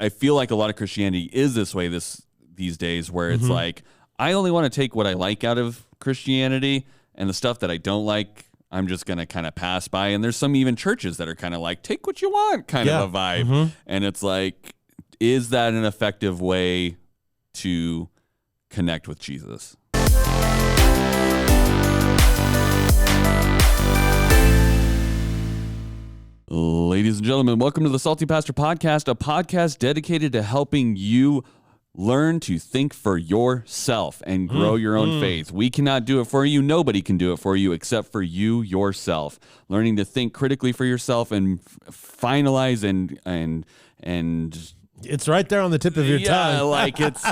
I feel like a lot of Christianity is this way these days, where it's like, I only want to take what I like out of Christianity, and the stuff that I don't like, I'm just going to kind of pass by. And there's some even churches that are kind of like, take what you want kind of a vibe. And it's like, is that an effective way to connect with Jesus? Ladies and gentlemen, welcome to the Salty Pastor Podcast, a podcast dedicated to helping you learn to think for yourself and grow your own faith. We cannot do it for you. Nobody can do it for you except for you yourself. Learning to think critically for yourself and finalize and it's right there on the tip of your tongue. Yeah, like it's,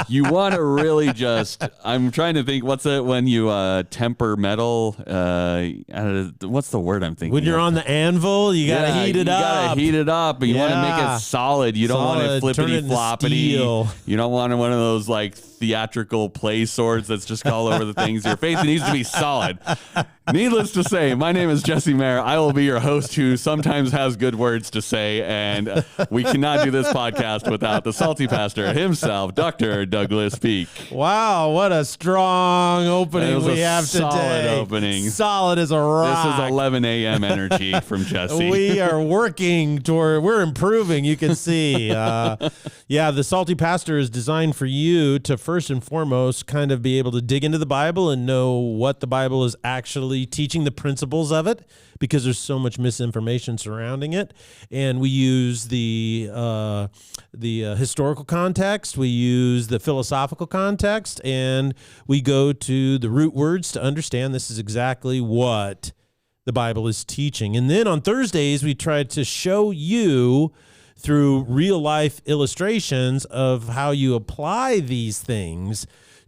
you want to really just, I'm trying to think, what's it when you temper metal? What's the word I'm thinking? When you're on the anvil, you got to heat it up. You got to heat it up, but you want to make it solid. You don't want it flippity floppity. You don't want one of those like theatrical play swords that's just all over the things. Your faith needs to be solid. Needless to say, my name is Jesse Mayer. I will be your host who sometimes has good words to say, and we cannot do this podcast without the Salty Pastor himself, Dr. Douglas Peake. Wow, what a strong opening we have today. Solid opening. Solid as a rock. This is 11 a.m. energy from Jesse. We are working toward, we're improving, you can see. The Salty Pastor is designed for you to first and foremost kind of be able to dig into the Bible and know what the Bible is actually teaching, the principles of it, because there's so much misinformation surrounding it. And we use the historical context, we use the philosophical context, and we go to the root words to understand this is exactly what the Bible is teaching. And then on Thursdays, we try to show you through real life illustrations of how you apply these things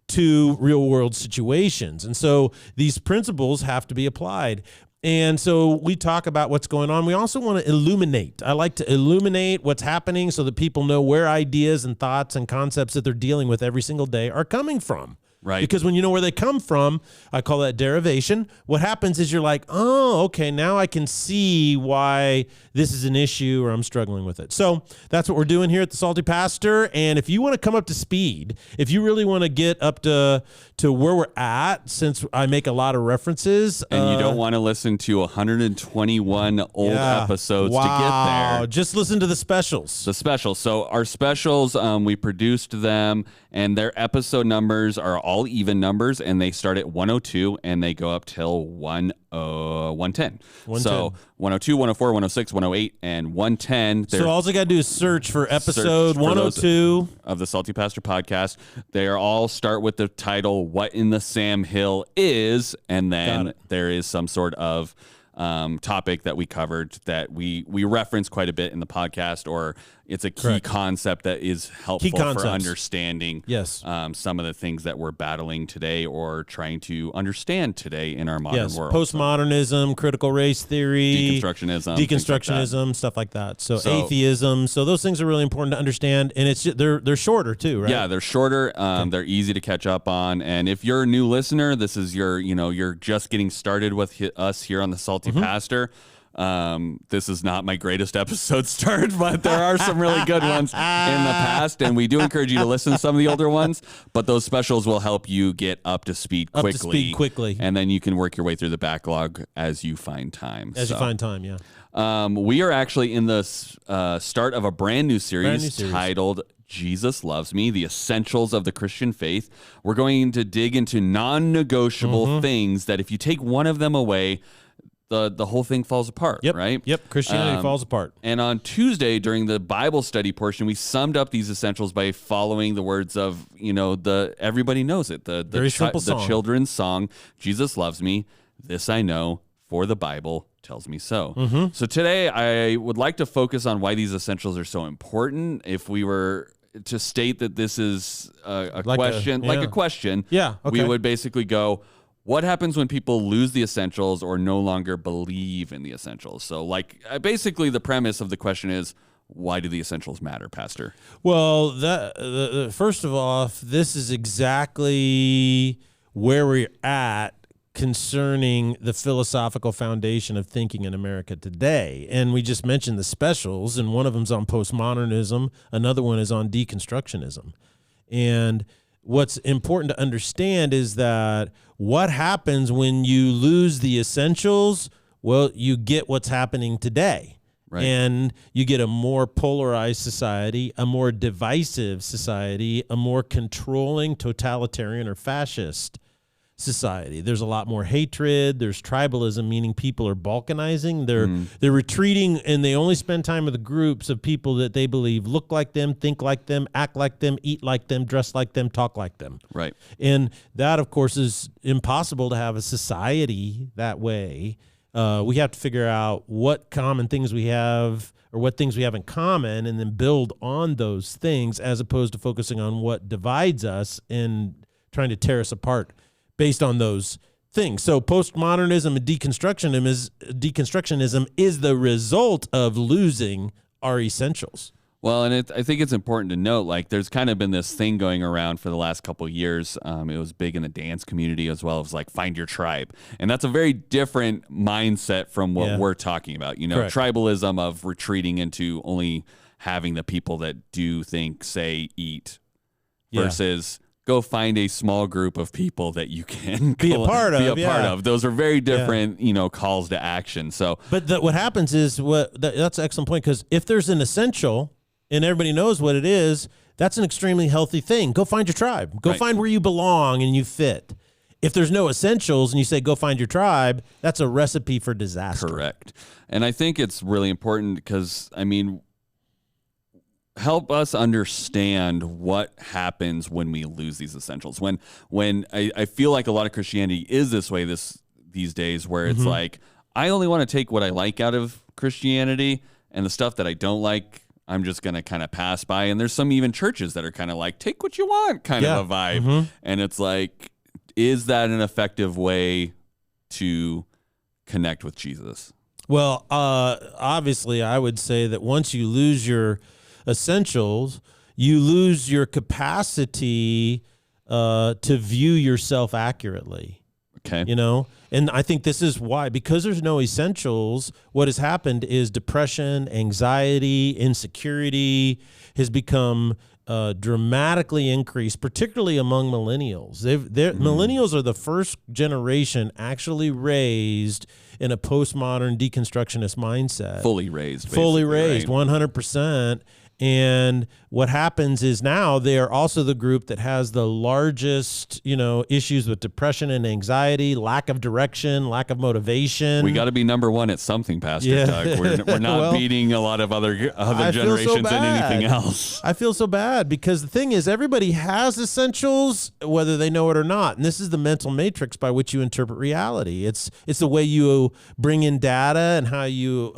to real world situations. And so these principles have to be applied. And so we talk about what's going on. We also want to illuminate. I like to illuminate what's happening so that people know where ideas and thoughts and concepts that they're dealing with every single day are coming from. Right. Because when you know where they come from, I call that derivation. What happens is you're like, oh, okay, now I can see why this is an issue or I'm struggling with it. So that's what we're doing here at the Salty Pastor. And if you want to come up to speed, if you really want to get up to where we're at, since I make a lot of references. And you don't want to listen to 121 old episodes to get there. Just listen to the specials. The specials. So our specials, we produced them, and their episode numbers are all even numbers, and they start at 102 and they go up till 110. So 102, 104, 106, 108, and 110. So all you got to do is search for episode 102 of the Salty Pastor Podcast. They are all start with the title, What in the Sam Hill Is, and then there is some sort of topic that we covered that we reference quite a bit in the podcast, or it's a key concept that is helpful for understanding some of the things that we're battling today or trying to understand today in our modern world. Postmodernism, critical race theory, deconstructionism, stuff like that. So atheism. So those things are really important to understand, and it's just, they're shorter too, right? Yeah, they're shorter. They're easy to catch up on, and if you're a new listener, this is you're just getting started with us here on the Salty Pastor. This is not my greatest episode start, but there are some really good ones in the past, and we do encourage you to listen to some of the older ones, but those specials will help you get up to speed quickly. And then you can work your way through the backlog as you find time. You find time, yeah. We are actually in the start of a brand new series titled Jesus Loves Me, The Essentials of the Christian Faith. We're going to dig into non-negotiable things that if you take one of them away, the whole thing falls apart, right? Yep, Christianity falls apart. And on Tuesday, during the Bible study portion, we summed up these essentials by following the words of, everybody knows it, the very simple song. The children's song, Jesus Loves Me, This I Know, for the Bible tells me so. So today, I would like to focus on why these essentials are so important. If we were to state that this is a question, we would basically go, what happens when people lose the essentials or no longer believe in the essentials? So, basically, the premise of the question is, why do the essentials matter, Pastor? Well, first of all, this is exactly where we're at concerning the philosophical foundation of thinking in America today. And we just mentioned the specials, and one of them's on postmodernism. Another one is on deconstructionism. And what's important to understand is that what happens when you lose the essentials, well, you get what's happening today. Right. And you get a more polarized society, a more divisive society, a more controlling, totalitarian, or fascist society. There's a lot more hatred. There's tribalism, meaning people are balkanizing. They're retreating, and they only spend time with the groups of people that they believe look like them, think like them, act like them, eat like them, dress like them, talk like them. Right. And that, of course, is impossible to have a society that way. We have to figure out what common things we have or what things we have in common and then build on those things as opposed to focusing on what divides us and trying to tear us apart based on those things. So postmodernism and deconstructionism is the result of losing our essentials. Well, and I think it's important to note, like, there's kind of been this thing going around for the last couple of years. It was big in the dance community as well as, like, find your tribe. And that's a very different mindset from what we're talking about. You know, Correct. Tribalism of retreating into only having the people that do think, say, eat versus go find a small group of people that you can be a part of. Those are very different, you know, calls to action. So, but what happens is that's an excellent point, because if there's an essential and everybody knows what it is, that's an extremely healthy thing. Go find your tribe. Go find where you belong and you fit. If there's no essentials and you say, go find your tribe, that's a recipe for disaster. Correct. And I think it's really important because, I mean, help us understand what happens when we lose these essentials. When I feel like a lot of Christianity is this way these days, where it's like, I only want to take what I like out of Christianity, and the stuff that I don't like, I'm just going to kind of pass by. And there's some even churches that are kind of like, take what you want kind of a vibe. And it's like, is that an effective way to connect with Jesus? Well, obviously, I would say that once you lose your essentials, you lose your capacity to view yourself accurately. Okay. You know, and I think this is why, because there's no essentials, what has happened is depression, anxiety, insecurity has become dramatically increased, particularly among millennials. Millennials are the first generation actually raised in a postmodern deconstructionist mindset. Fully raised, 100%. And what happens is now they are also the group that has the largest, issues with depression and anxiety, lack of direction, lack of motivation. We got to be number one at something, Pastor Doug. We're not beating a lot of other generations in anything else. I feel so bad because the thing is, everybody has essentials, whether they know it or not. And this is the mental matrix by which you interpret reality. It's the way you bring in data and how you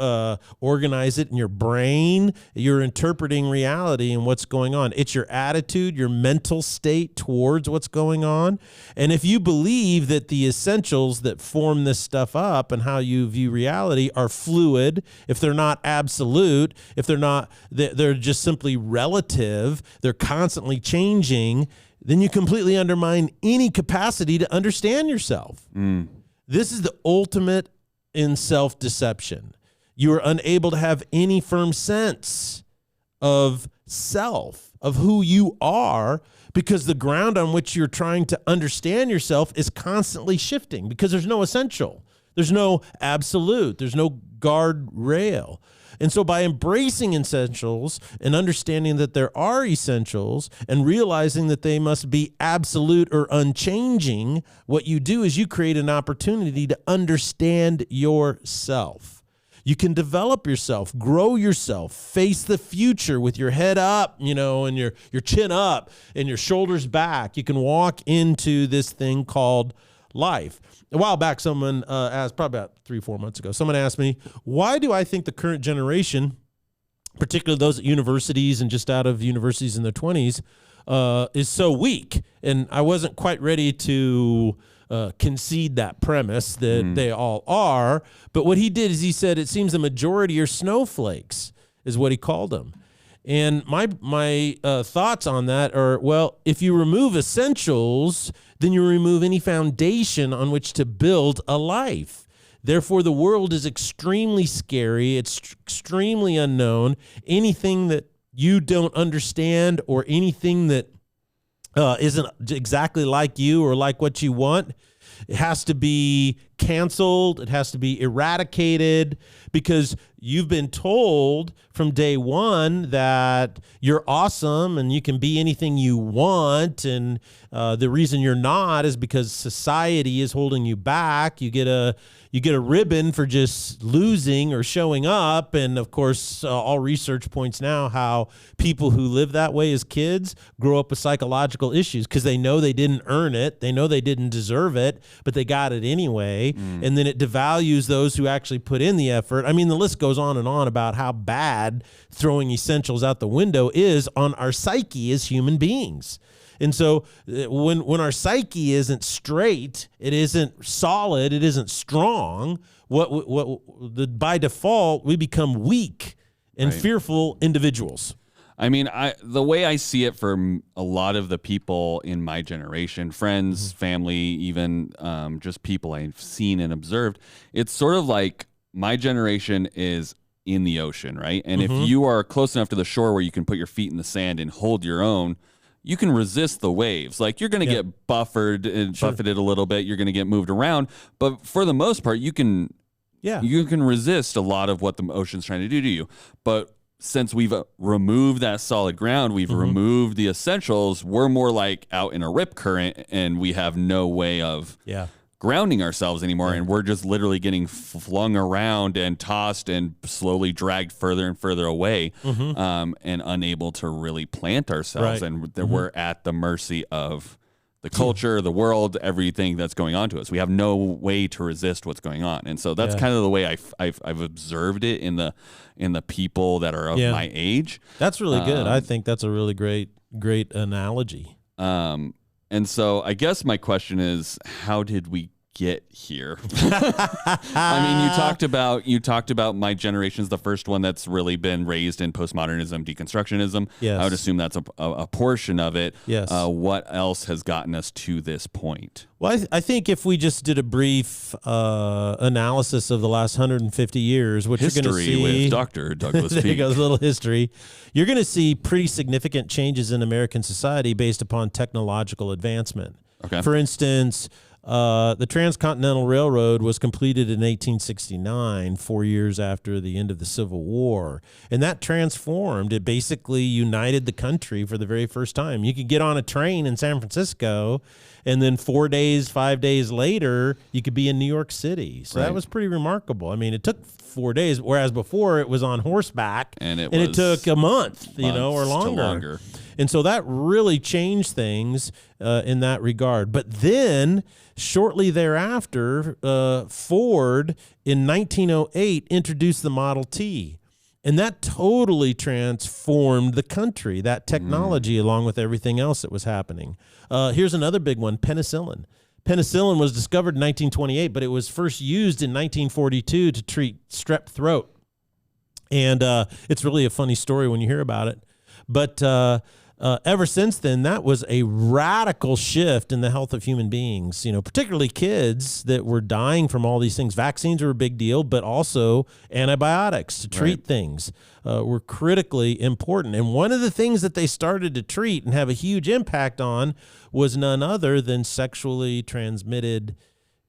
organize it in your brain. You're interpreting reality and what's going on. It's your attitude, your mental state towards what's going on. And if you believe that the essentials that form this stuff up and how you view reality are fluid, if they're not absolute, if they're just simply relative, they're constantly changing, then you completely undermine any capacity to understand yourself. This is the ultimate in self-deception. You are unable to have any firm sense of self, of who you are, because the ground on which you're trying to understand yourself is constantly shifting because there's no essential. There's no absolute. There's no guardrail. And so by embracing essentials and understanding that there are essentials and realizing that they must be absolute or unchanging, what you do is you create an opportunity to understand yourself. You can develop yourself, grow yourself, face the future with your head up, and your chin up and your shoulders back. You can walk into this thing called life. A while back, someone asked, probably about 3-4 months ago, someone asked me, why do I think the current generation, particularly those at universities and just out of universities in their 20s, is so weak? And I wasn't quite ready to concede that premise that they all are. But what he did is he said, it seems the majority are snowflakes, is what he called them. And my thoughts on that are, well, if you remove essentials, then you remove any foundation on which to build a life. Therefore, the world is extremely scary. It's extremely unknown. Anything that you don't understand or anything that isn't exactly like you or like what you want, it has to be canceled. It has to be eradicated, because you've been told from day one that you're awesome and you can be anything you want. And the reason you're not is because society is holding you back. You get a ribbon for just losing or showing up. And of course, all research points now how people who live that way as kids grow up with psychological issues because they know they didn't earn it. They know they didn't deserve it, but they got it anyway. And then it devalues those who actually put in the effort. I mean, the list goes on and on about how bad throwing essentials out the window is on our psyche as human beings. And so when our psyche isn't straight, it isn't solid, it isn't strong, by default, we become weak and fearful individuals. I mean, the way I see it for a lot of the people in my generation, friends, family, even just people I've seen and observed, it's sort of like my generation is in the ocean, right? And if you are close enough to the shore where you can put your feet in the sand and hold your own, you can resist the waves. Like, you're going to get buffeted a little bit. You're going to get moved around. But for the most part, you can resist a lot of what the ocean's trying to do to you. But since we've removed that solid ground, we've removed the essentials, we're more like out in a rip current, and we have no way of grounding ourselves anymore. And we're just literally getting flung around and tossed and slowly dragged further and further away, and unable to really plant ourselves. And we're at the mercy of the culture, the world, everything that's going on to us. We have no way to resist what's going on. And so that's kind of the way I've observed it in the people that are of my age. That's really good. I think that's a really great analogy. And so I guess my question is, how did we get here? I mean, you talked about my generation's the first one that's really been raised in postmodernism, deconstructionism. Yes. I would assume that's a portion of it. Yes. What else has gotten us to this point? Well, I think if we just did a brief analysis of the last 150 years, what history you're going to see with Dr. Douglas Peake. There goes a little history. You're going to see pretty significant changes in American society based upon technological advancement. Okay. For instance, the Transcontinental Railroad was completed in 1869, 4 years after the end of the Civil War. And that transformed. It basically united the country for the very first time. You could get on a train in San Francisco, and then 5 days later, you could be in New York City. So that was pretty remarkable. I mean, it took 4 days, whereas before it was on horseback, and it took a month, or longer. And so that really changed things in that regard. But then, shortly thereafter, Ford in 1908 introduced the Model T. And that totally transformed the country, that technology, along with everything else that was happening. Here's another big one, penicillin. Penicillin was discovered in 1928, but it was first used in 1942 to treat strep throat. And it's really a funny story when you hear about it. But ever since then, that was a radical shift in the health of human beings, particularly kids that were dying from all these things. Vaccines were a big deal, but also antibiotics to treat things were critically important. And one of the things that they started to treat and have a huge impact on was none other than sexually transmitted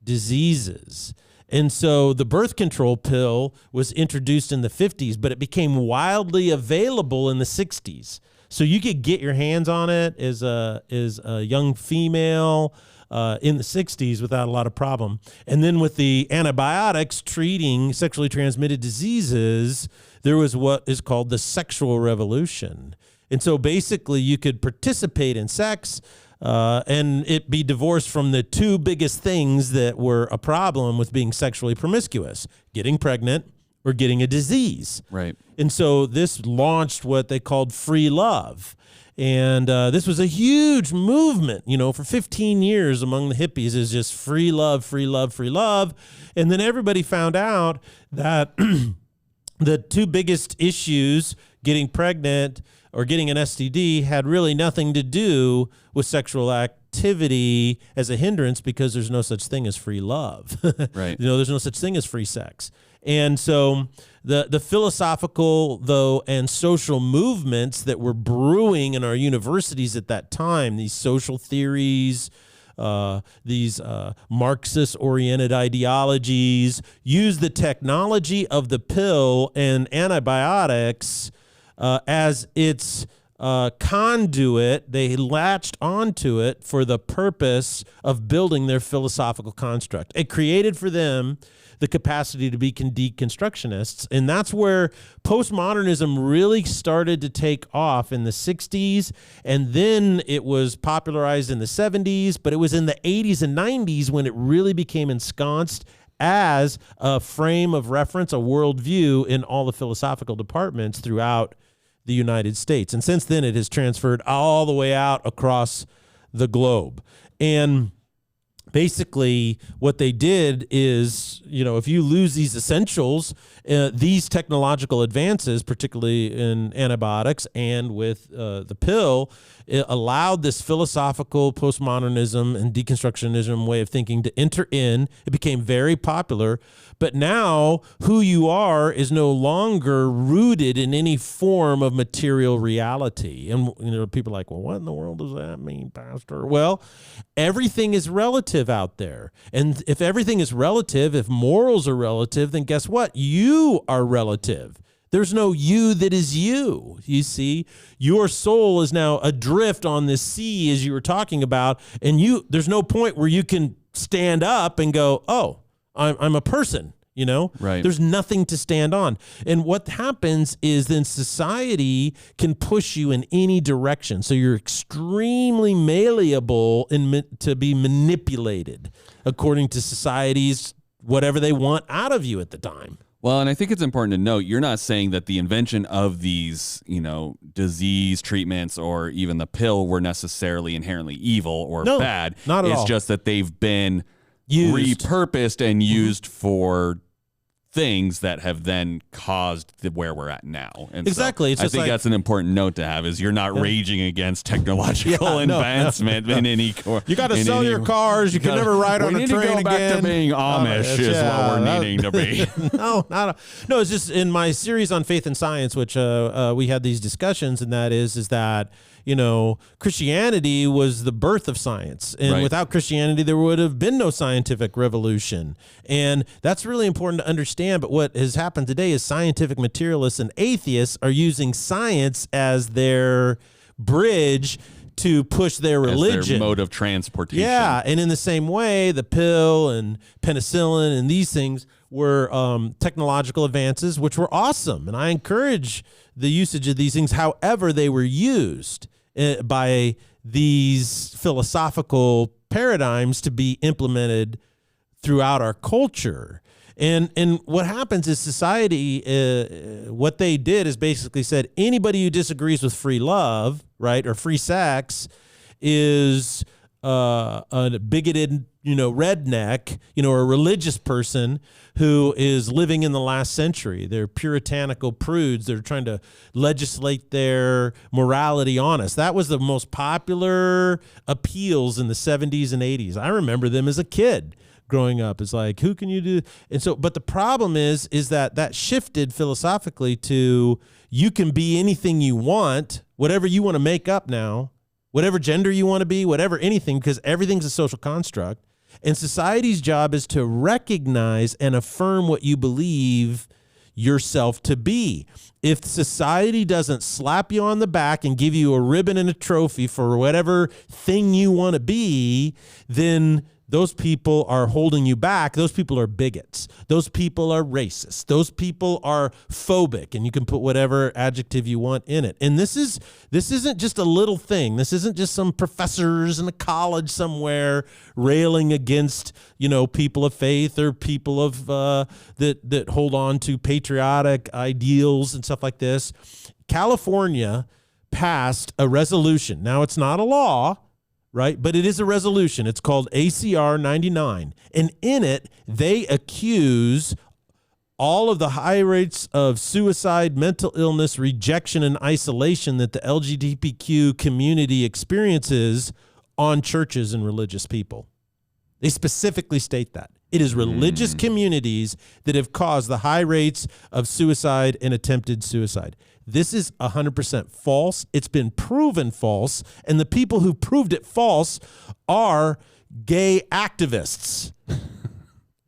diseases. And so the birth control pill was introduced in the 50s, but it became wildly available in the 60s. So you could get your hands on it as a young female in the 60s without a lot of problem. And then with the antibiotics treating sexually transmitted diseases, there was what is called the sexual revolution. And so basically you could participate in sex and it be divorced from the two biggest things that were a problem with being sexually promiscuous: getting pregnant or getting a disease. Right. And so this launched what they called free love. And this was a huge movement, for 15 years among the hippies, is just free love, free love, free love. And then everybody found out that the two biggest issues, getting pregnant or getting an STD had really nothing to do with sexual activity as a hindrance, because there's no such thing as free love. Right. There's no such thing as free sex. And so the philosophical, though, and social movements that were brewing in our universities at that time, these social theories, these Marxist-oriented ideologies, use the technology of the pill and antibiotics as its conduit. They latched onto it for the purpose of building their philosophical construct. It created for them the capacity to be deconstructionists, and that's where postmodernism really started to take off in the 60s, and then it was popularized in the 70s, but it was in the 80s and 90s when it really became ensconced as a frame of reference, a worldview in all the philosophical departments throughout the United States. And since then, it has transferred all the way out across the globe. And basically, what they did is, if you lose these essentials, these technological advances, particularly in antibiotics and with the pill, it allowed this philosophical postmodernism and deconstructionism way of thinking to enter in. It became very popular. But now who you are is no longer rooted in any form of material reality. And people are like, well, what in the world does that mean, Pastor? Well, everything is relative out there. And if everything is relative, if morals are relative, then guess what? You are relative. There's no you that is you. You see, your soul is now adrift on this sea, as you were talking about, and there's no point where you can stand up and go, oh, I'm a person, Right. There's nothing to stand on. And what happens is then society can push you in any direction. So you're extremely malleable to be manipulated according to society's whatever they want out of you at the time. Well, and I think it's important to note, you're not saying that the invention of these, disease treatments or even the pill were necessarily inherently evil or bad. Not at all. It's just that they've been Used. repurposed and used for things that have then caused where we're at now. And exactly. So I think that's an important note to have, is you're not raging against technological advancement in any core. You got to sell your cars. You can never ride on a train again. We need to go back to being Amish is what we're needing to be. No, it's just in my series on faith and science, which we had these discussions, and that is that, Christianity was the birth of science. And without Christianity, there would have been no scientific revolution. And that's really important to understand. But what has happened today is scientific materialists and atheists are using science as their bridge to push their religion. As their mode of transportation. Yeah, and in the same way, the pill and penicillin and these things were technological advances, which were awesome. And I encourage the usage of these things. However, they were used by these philosophical paradigms to be implemented throughout our culture. And what happens is society, what they did is basically said, anybody who disagrees with free love, right, or free sex is a bigoted, redneck, or a religious person who is living in the last century. They're puritanical prudes. They're trying to legislate their morality on us. That was the most popular appeals in the 70s and 80s. I remember them as a kid growing up. It's like, who can you do? And so, but the problem is that shifted philosophically to, you can be anything you want, whatever you want to make up now, whatever gender you want to be, whatever, anything, because everything's a social construct. And society's job is to recognize and affirm what you believe yourself to be. If society doesn't slap you on the back and give you a ribbon and a trophy for whatever thing you want to be, then those people are holding you back. Those people are bigots. Those people are racist. Those people are phobic, and you can put whatever adjective you want in it. And this isn't just a little thing. This isn't just some professors in a college somewhere railing against, people of faith or people of that hold on to patriotic ideals and stuff like this. California passed a resolution. Now, it's not a law, right? But it is a resolution. It's called ACR 99. And in it, they accuse all of the high rates of suicide, mental illness, rejection, and isolation that the LGBTQ community experiences on churches and religious people. They specifically state that. It is religious communities that have caused the high rates of suicide and attempted suicide. This is 100% false. It's been proven false. And the people who proved it false are gay activists,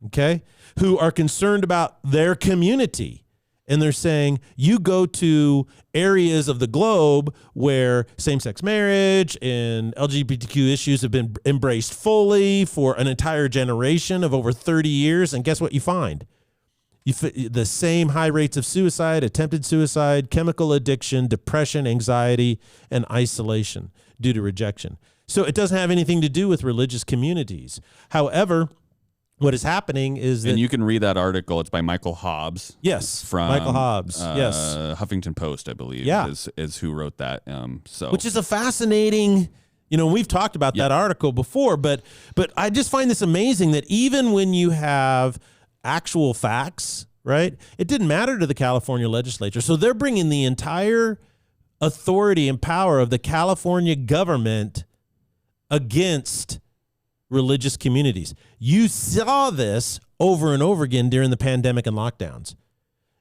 okay, who are concerned about their community. And they're saying, you go to areas of the globe where same-sex marriage and LGBTQ issues have been embraced fully for an entire generation of over 30 years, and guess what you find? The same high rates of suicide, attempted suicide, chemical addiction, depression, anxiety, and isolation due to rejection. So it doesn't have anything to do with religious communities. However, what is happening is that... And you can read that article. It's by Michael Hobbs. Yes, from Michael Hobbs. Yes. Huffington Post, I believe, is who wrote that. Which is a fascinating... we've talked about that article before, but I just find this amazing that even when you have actual facts, right, it didn't matter to the California legislature. So they're bringing the entire authority and power of the California government against religious communities. You saw this over and over again during the pandemic and lockdowns.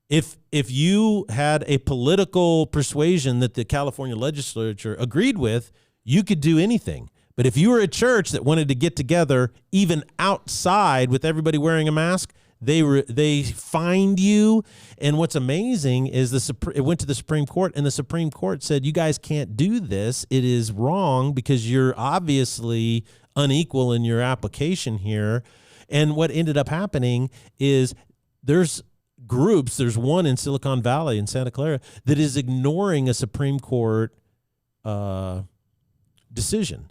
If you had a political persuasion that the California legislature agreed with, you could do anything. But if you were a church that wanted to get together even outside with everybody wearing a mask, they fined you. And what's amazing is it went to the Supreme Court, and the Supreme Court said, you guys can't do this. It is wrong because you're obviously unequal in your application here. And what ended up happening is there's one in Silicon Valley in Santa Clara that is ignoring a Supreme Court decision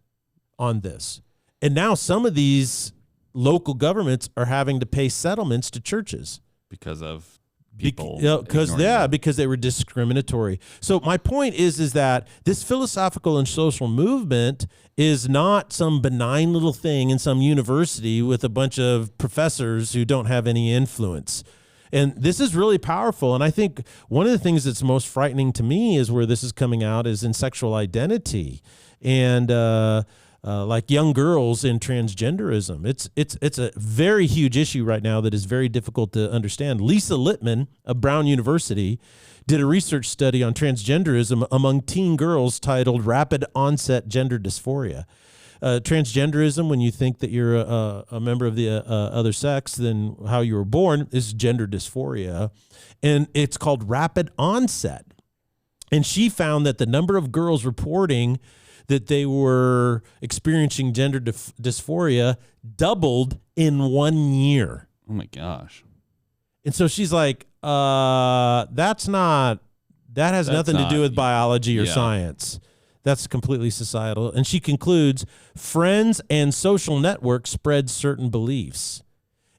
on this. And now some of these local governments are having to pay settlements to churches because of people. Because they were discriminatory. So my point is that this philosophical and social movement is not some benign little thing in some university with a bunch of professors who don't have any influence. And this is really powerful. And I think one of the things that's most frightening to me is where this is coming out is in sexual identity and like young girls in transgenderism. It's a very huge issue right now that is very difficult to understand. Lisa Littman of Brown University did a research study on transgenderism among teen girls titled Rapid Onset Gender Dysphoria. Transgenderism, when you think that you're a member of the other sex than how you were born, is gender dysphoria. And it's called rapid onset. And she found that the number of girls reporting that they were experiencing gender dysphoria doubled in 1 year. Oh, my gosh. And so she's like, that has nothing to do with biology or science. That's completely societal. And she concludes, friends and social networks spread certain beliefs.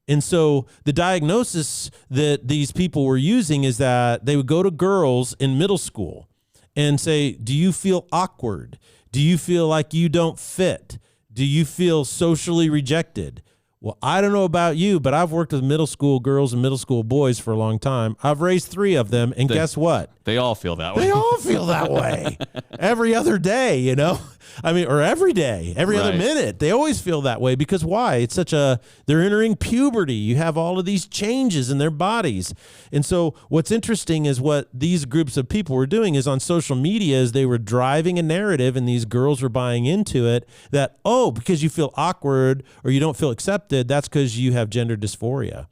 And so the diagnosis that these people were using is that they would go to girls in middle school and say, do you feel awkward? Do you feel like you don't fit? Do you feel socially rejected? Well, I don't know about you, but I've worked with middle school girls and middle school boys for a long time. I've raised 3 of them, and guess what? They all feel that way. They all feel that way. Every other day, or every day, every other minute. They always feel that way because why? It's they're entering puberty. You have all of these changes in their bodies. And so what's interesting is what these groups of people were doing is on social media is they were driving a narrative, and these girls were buying into it that, because you feel awkward or you don't feel accepted, that's because you have gender dysphoria.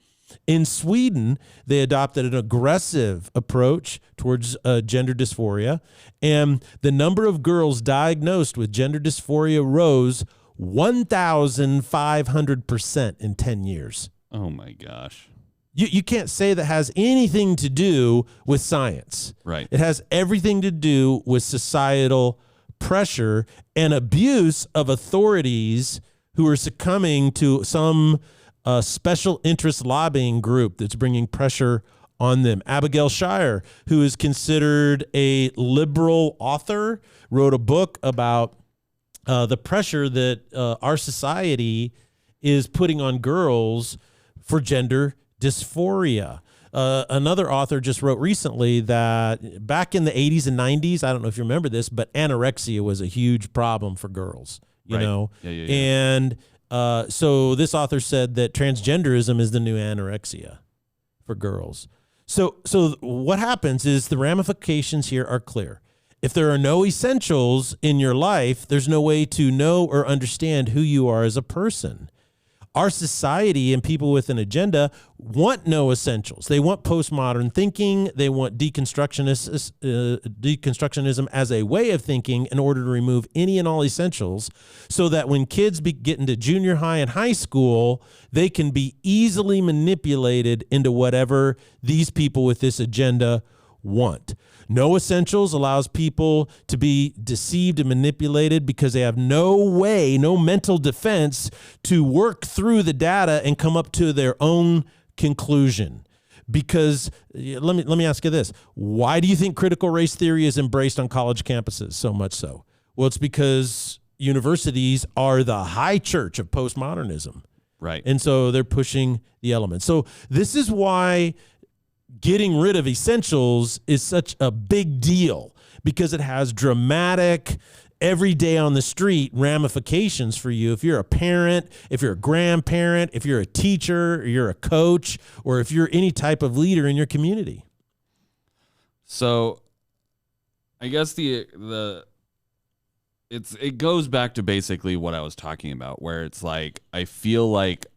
In Sweden, they adopted an aggressive approach towards gender dysphoria, and the number of girls diagnosed with gender dysphoria rose 1,500% in 10 years. Oh, my gosh. You can't say that has anything to do with science. Right. It has everything to do with societal pressure and abuse of authorities who are succumbing to some special interest lobbying group that's bringing pressure on them. Abigail Shire, who is considered a liberal author, wrote a book about the pressure that our society is putting on girls for gender dysphoria. Another author just wrote recently that back in the 80s and 90s, I don't know if you remember this, but anorexia was a huge problem for girls, you know? Yeah. And so this author said that transgenderism is the new anorexia for girls. So what happens is the ramifications here are clear. If there are no essentials in your life, there's no way to know or understand who you are as a person. Our society and people with an agenda want no essentials. They want postmodern thinking. They want deconstructionism as a way of thinking in order to remove any and all essentials so that when kids get into junior high and high school, they can be easily manipulated into whatever these people with this agenda want. No essentials allows people to be deceived and manipulated because they have no way, no mental defense to work through the data and come up to their own conclusion. Because let me ask you this. Why do you think critical race theory is embraced on college campuses so much so? Well, it's because universities are the high church of postmodernism. Right. And so they're pushing the elements. So this is why getting rid of essentials is such a big deal, because it has dramatic, every day on the street ramifications for you. If you're a parent, if you're a grandparent, if you're a teacher, or you're a coach, or if you're any type of leader in your community. So I guess it goes back to basically what I was talking about, where it's like, I feel like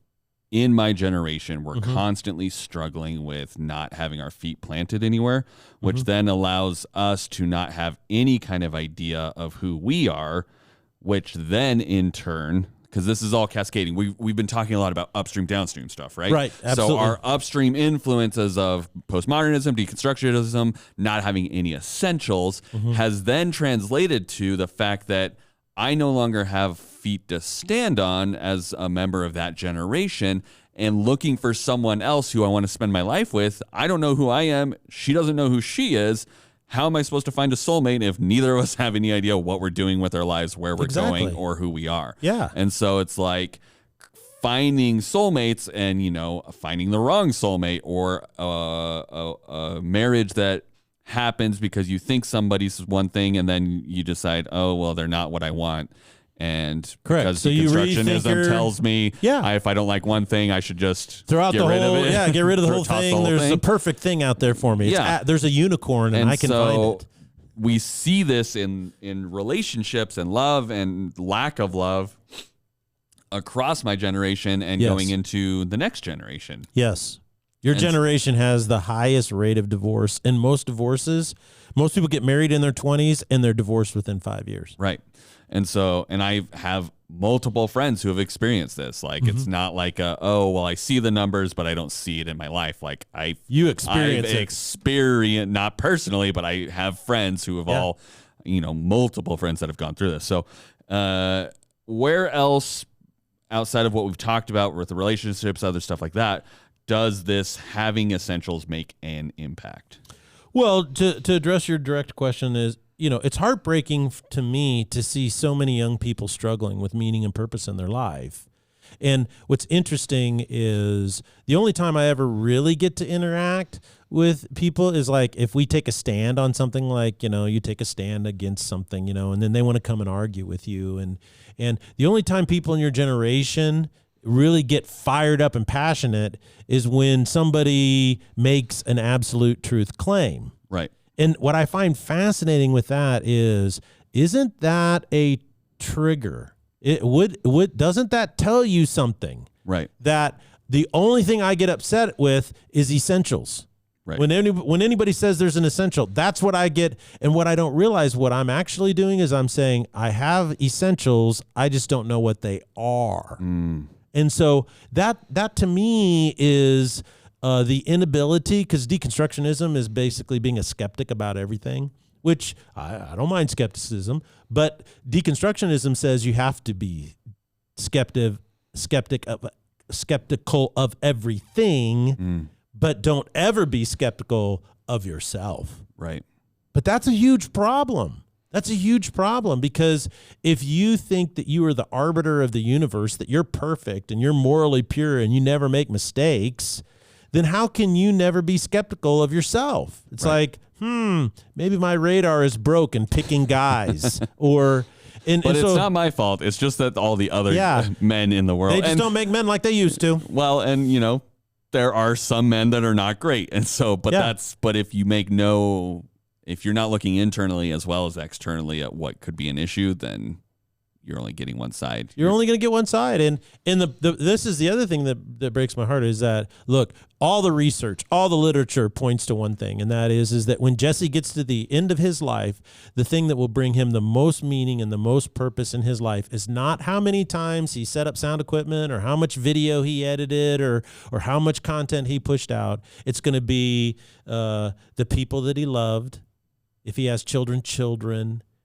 in my generation, we're constantly struggling with not having our feet planted anywhere, which then allows us to not have any kind of idea of who we are, which then in turn, because this is all cascading. We've been talking a lot about upstream, downstream stuff, right? Right, absolutely. So our upstream influences of postmodernism, deconstructionism, not having any essentials has then translated to the fact that I no longer have feet to stand on as a member of that generation, and looking for someone else who I want to spend my life with. I don't know who I am. She doesn't know who she is. How am I supposed to find a soulmate if neither of us have any idea what we're doing with our lives, where we're going, or who we are? Yeah. And so it's like finding soulmates and, finding the wrong soulmate, or a marriage that happens because you think somebody's one thing and then you decide, oh, well, they're not what I want. And correct. Because so deconstructionism tells me, if I don't like one thing, I should just throw out get rid of it. Yeah, get rid of the whole thing. There's a perfect thing out there for me. There's a unicorn and I can find it. We see this in relationships and love and lack of love across my generation and going into the next generation. Yes. Your generation has the highest rate of divorce. In most divorces, most people get married in their 20s and they're divorced within 5 years. Right. And I have multiple friends who have experienced this. Like, it's not like I see the numbers, but I don't see it in my life. Like I've experienced, not personally, but I have friends who have all, multiple friends that have gone through this. So where else outside of what we've talked about with the relationships, other stuff like that, does this having essentials make an impact? Well, to address your direct question is, it's heartbreaking to me to see so many young people struggling with meaning and purpose in their life. And what's interesting is the only time I ever really get to interact with people is like if we take a stand on something, like, you take a stand against something, and then they want to come and argue with you. And the only time people in your generation really get fired up and passionate is when somebody makes an absolute truth claim. Right. And what I find fascinating with that is, isn't that a trigger? Doesn't that tell you something? Right. That the only thing I get upset with is essentials. Right. When anybody says there's an essential, that's what I get. And what I don't realize, what I'm actually doing is I'm saying I have essentials, I just don't know what they are. And so that to me is the inability, because deconstructionism is basically being a skeptic about everything, which I don't mind skepticism, but deconstructionism says you have to be skeptical of everything, but don't ever be skeptical of yourself. Right. But that's a huge problem. That's a huge problem, because if you think that you are the arbiter of the universe, that you're perfect and you're morally pure and you never make mistakes, then how can you never be skeptical of yourself? It's like, maybe my radar is broken picking guys or... But it's not my fault. It's just that all the other men in the world... They just don't make men like they used to. Well, and, there are some men that are not great. And so, but if you make if you're not looking internally as well as externally at what could be an issue, then you're only getting one side. You're only going to get one side. And this is the other thing that breaks my heart is that, look, all the research, all the literature points to one thing, and that is that when Jesse gets to the end of his life, the thing that will bring him the most meaning and the most purpose in his life is not how many times he set up sound equipment or how much video he edited or how much content he pushed out. It's going to be the people that he loved. If he has children.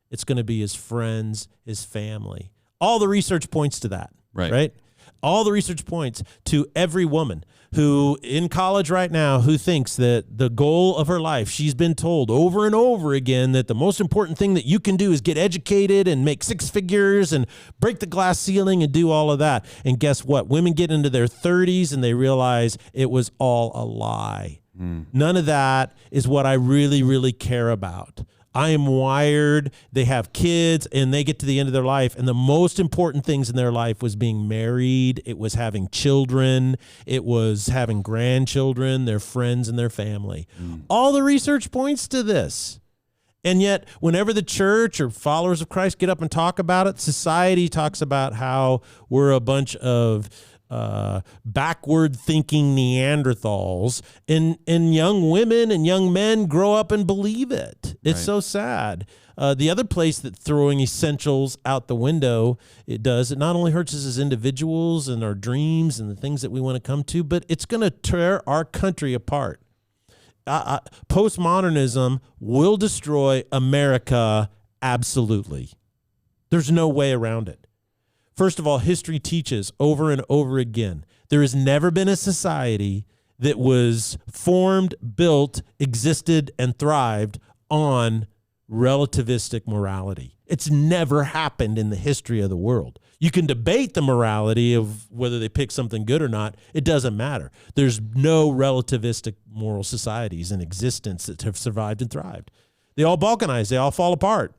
It's going to be his friends, his family. All the research points to that, right? All the research points to every woman who in college right now who thinks that the goal of her life, she's been told over and over again that the most important thing that you can do is get educated and make six figures and break the glass ceiling and do all of that. And guess what? Women get into their 30s and they realize it was all a lie. None of that is what I really, really care about. I am wired, they have kids, and they get to the end of their life, and the most important things in their life was being married, it was having children, it was having grandchildren, their friends, and their family. All the research points to this. And yet, whenever the church or followers of Christ get up and talk about it, society talks about how we're a bunch of backward-thinking Neanderthals, and young women and young men grow up and believe it. It's so sad. The other place that throwing essentials out the window, it not only hurts us as individuals and our dreams and the things that we want to come to, but it's going to tear our country apart. Postmodernism will destroy America, absolutely. There's no way around it. First of all, history teaches over and over again, there has never been a society that was formed, built, existed, and thrived on relativistic morality. It's never happened in the history of the world. You can debate the morality of whether they pick something good or not. It doesn't matter. There's no relativistic moral societies in existence that have survived and thrived. They all balkanize. They all fall apart.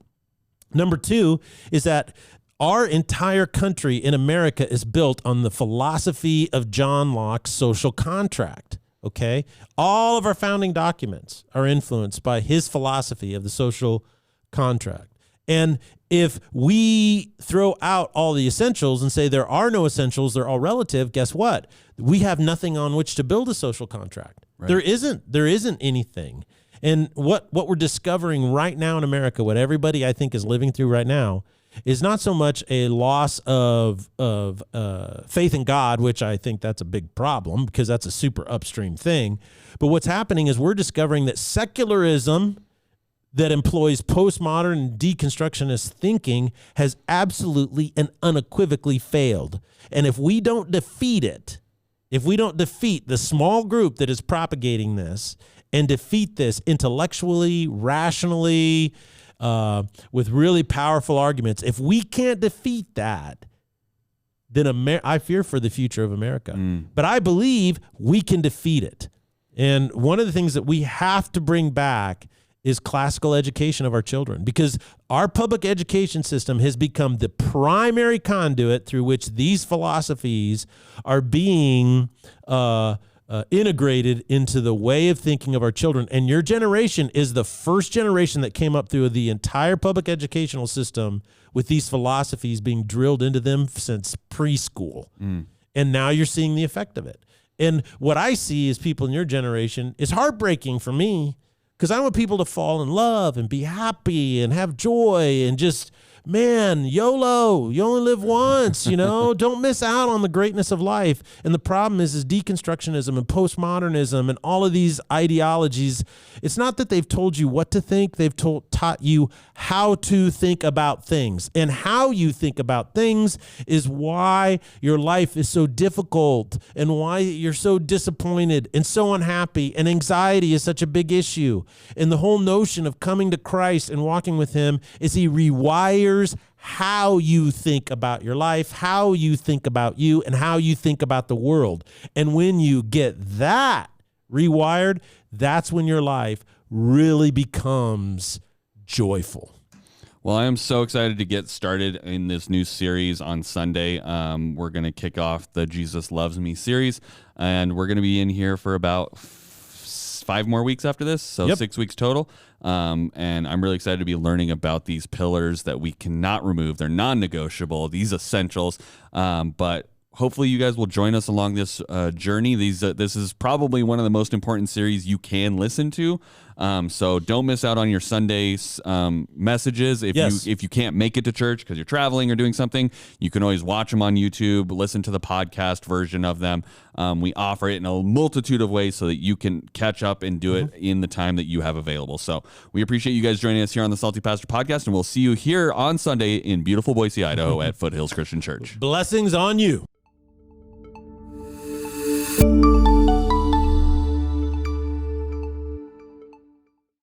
Number two is that our entire country in America is built on the philosophy of John Locke's social contract, okay? All of our founding documents are influenced by his philosophy of the social contract. And if we throw out all the essentials and say there are no essentials, they're all relative, guess what? We have nothing on which to build a social contract. Right. There isn't anything. And what we're discovering right now in America, what everybody I think is living through right now, is not so much a loss of faith in God, which I think that's a big problem because that's a super upstream thing. But what's happening is we're discovering that secularism that employs postmodern and deconstructionist thinking has absolutely and unequivocally failed. And if we don't defeat it, if we don't defeat the small group that is propagating this and defeat this intellectually, rationally, with really powerful arguments, if we can't defeat that, then I fear for the future of America. But I believe we can defeat it. And one of the things that we have to bring back is classical education of our children, because our public education system has become the primary conduit through which these philosophies are being integrated into the way of thinking of our children. And your generation is the first generation that came up through the entire public educational system with these philosophies being drilled into them since preschool. And now you're seeing the effect of it. And what I see is people in your generation is heartbreaking for me, because I want people to fall in love and be happy and have joy and just, man, YOLO, you only live once, don't miss out on the greatness of life. And the problem is deconstructionism and postmodernism and all of these ideologies. It's not that they've told you what to think. They've taught you how to think about things. And how you think about things is why your life is so difficult and why you're so disappointed and so unhappy. And anxiety is such a big issue. And the whole notion of coming to Christ and walking with him is he rewires how you think about your life, how you think about you, and how you think about the world. And when you get that rewired, that's when your life really becomes joyful. Well, I am so excited to get started in this new series on Sunday. We're going to kick off the Jesus Loves Me series, and we're going to be in here for about 5 more weeks after this, so 6 weeks total. And I'm really excited to be learning about these pillars that we cannot remove. They're non-negotiable, these essentials, but hopefully you guys will join us along this journey. This is probably one of the most important series you can listen to. So don't miss out on your Sunday messages. If you can't make it to church because you're traveling or doing something, you can always watch them on YouTube, listen to the podcast version of them. We offer it in a multitude of ways so that you can catch up and do it in the time that you have available. So we appreciate you guys joining us here on the Salty Pastor Podcast, and we'll see you here on Sunday in beautiful Boise, Idaho at Foothills Christian Church. Blessings on you.